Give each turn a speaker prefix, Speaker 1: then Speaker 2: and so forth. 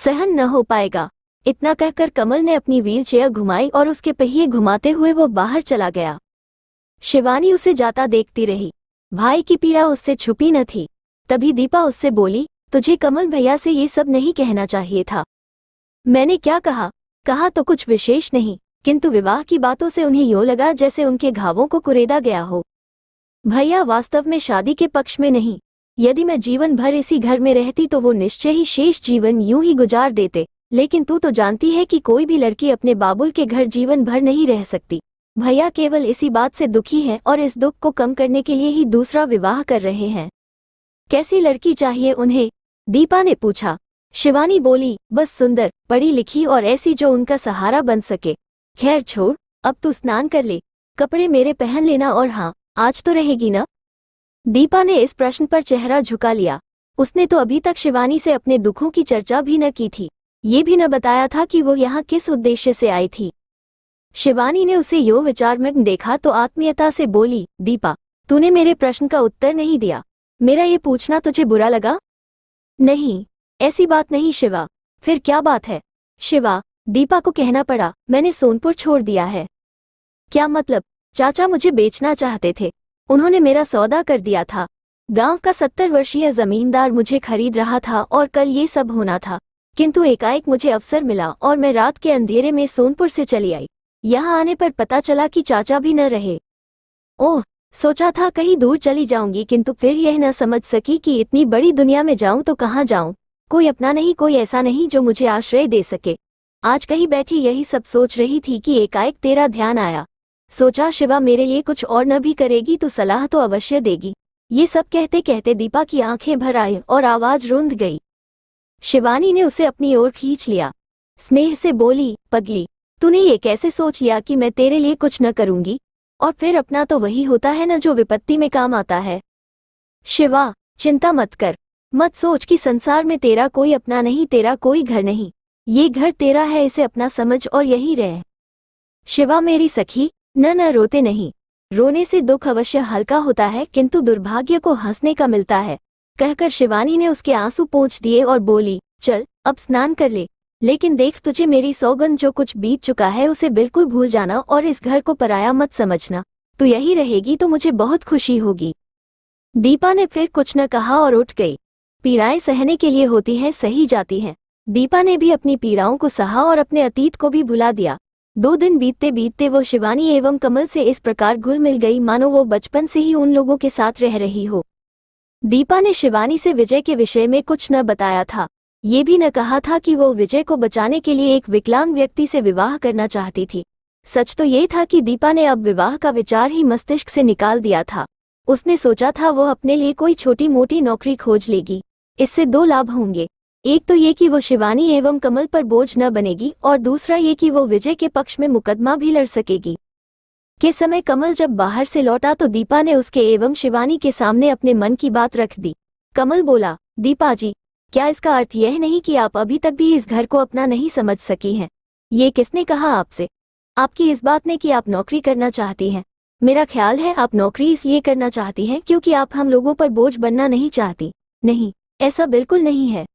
Speaker 1: सहन न हो पाएगा। इतना कहकर कमल ने अपनी व्हीलचेयर घुमाई और उसके पहिए घुमाते हुए वो बाहर चला गया। शिवानी उसे जाता देखती रही। भाई की पीड़ा उससे छुपी न थी। तभी दीपा उससे बोली, तुझे कमल भैया से ये सब नहीं कहना चाहिए था। मैंने क्या कहा? कहा तो कुछ विशेष नहीं, किंतु विवाह की बातों से उन्हें यूं लगा जैसे उनके घावों को कुरेदा गया हो। भैया वास्तव में शादी के पक्ष में नहीं। यदि मैं जीवन भर इसी घर में रहती तो वो निश्चय ही शेष जीवन यूं ही गुजार देते, लेकिन तू तो जानती है कि कोई भी लड़की अपने बाबुल के घर जीवन भर नहीं रह सकती। भैया केवल इसी बात से दुखी हैं और इस दुख को कम करने के लिए ही दूसरा विवाह कर रहे हैं। कैसी लड़की चाहिए उन्हें? दीपा ने पूछा। शिवानी बोली, बस सुंदर, पढ़ी लिखी और ऐसी जो उनका सहारा बन सके। खैर छोड़, अब तू स्नान कर ले, कपड़े मेरे पहन लेना और हाँ, आज तो रहेगी ना? दीपा ने इस प्रश्न पर चेहरा झुका लिया। उसने तो अभी तक शिवानी से अपने दुखों की चर्चा भी न की थी। ये भी न बताया था कि वो यहाँ किस उद्देश्य से आई थी। शिवानी ने उसे यो विचारमग्न देखा तो आत्मीयता से बोली, दीपा, तूने मेरे प्रश्न का उत्तर नहीं दिया। मेरा ये पूछना तुझे बुरा लगा? नहीं, ऐसी बात नहीं शिवा। फिर क्या बात है? शिवा, दीपा को कहना पड़ा, मैंने सोनपुर छोड़ दिया है। क्या मतलब? चाचा मुझे बेचना चाहते थे। उन्होंने मेरा सौदा कर दिया था। गांव का 70 वर्षीय जमींदार मुझे खरीद रहा था और कल ये सब होना था, किंतु एकाएक मुझे अवसर मिला और मैं रात के अंधेरे में सोनपुर से चली आई। यहाँ आने पर पता चला कि चाचा भी न रहे। ओह, सोचा था कहीं दूर चली जाऊंगी, किंतु फिर यह न समझ सकी कि इतनी बड़ी दुनिया में जाऊं तो कहाँ जाऊं। कोई अपना नहीं, कोई ऐसा नहीं जो मुझे आश्रय दे सके। आज कहीं बैठी यही सब सोच रही थी कि एकाएक तेरा ध्यान आया। सोचा शिवा मेरे लिए कुछ और न भी करेगी तो सलाह तो अवश्य देगी। ये सब कहते कहते दीपा की आंखें भर आई और आवाज रुंध गई। शिवानी ने उसे अपनी ओर खींच लिया। स्नेह से बोली, पगली, तूने ये कैसे सोच लिया कि मैं तेरे लिए कुछ न करूंगी? और फिर अपना तो वही होता है न जो विपत्ति में काम आता है। शिवा, चिंता मत कर। मत सोच कि संसार में तेरा कोई अपना नहीं, तेरा कोई घर नहीं। ये घर तेरा है, इसे अपना समझ और यहीं रह। शिवा मेरी सखी, न रोते नहीं। रोने से दुख अवश्य हल्का होता है, किंतु दुर्भाग्य को हंसने का मिलता है। कहकर शिवानी ने उसके आंसू पोंछ दिए और बोली, चल अब स्नान कर ले। लेकिन देख, तुझे मेरी सौगंध, जो कुछ बीत चुका है उसे बिल्कुल भूल जाना और इस घर को पराया मत समझना। तू यही रहेगी तो मुझे बहुत खुशी होगी। दीपा ने फिर कुछ न कहा और उठ गई। पीड़ाएं सहने के लिए होती हैं, सही जाती हैं। दीपा ने भी अपनी पीड़ाओं को सहा और अपने अतीत को भी भुला दिया। 2 दिन बीतते बीतते वो शिवानी एवं कमल से इस प्रकार घुल मिल गई मानो वो बचपन से ही उन लोगों के साथ रह रही हो। दीपा ने शिवानी से विजय के विषय में कुछ न बताया था। ये भी न कहा था कि वो विजय को बचाने के लिए एक विकलांग व्यक्ति से विवाह करना चाहती थी। सच तो ये था कि दीपा ने अब विवाह का विचार ही मस्तिष्क से निकाल दिया था। उसने सोचा था वो अपने लिए कोई छोटी मोटी नौकरी खोज लेगी। इससे 2 लाभ होंगे। एक तो ये कि वो शिवानी एवं कमल पर बोझ न बनेगी और दूसरा ये कि वो विजय के पक्ष में मुकदमा भी लड़ सकेगी। के समय कमल जब बाहर से लौटा तो दीपा ने उसके एवं शिवानी के सामने अपने मन की बात रख दी। कमल बोला, दीपा जी, क्या इसका अर्थ यह नहीं कि आप अभी तक भी इस घर को अपना नहीं समझ सकी हैं? ये किसने कहा आपसे? आपकी इस बात ने कि आप नौकरी करना चाहती हैं। मेरा ख्याल है आप नौकरी इसलिए करना चाहती हैं क्योंकि आप हम लोगों पर बोझ बनना नहीं चाहती। नहीं, ऐसा बिल्कुल नहीं है।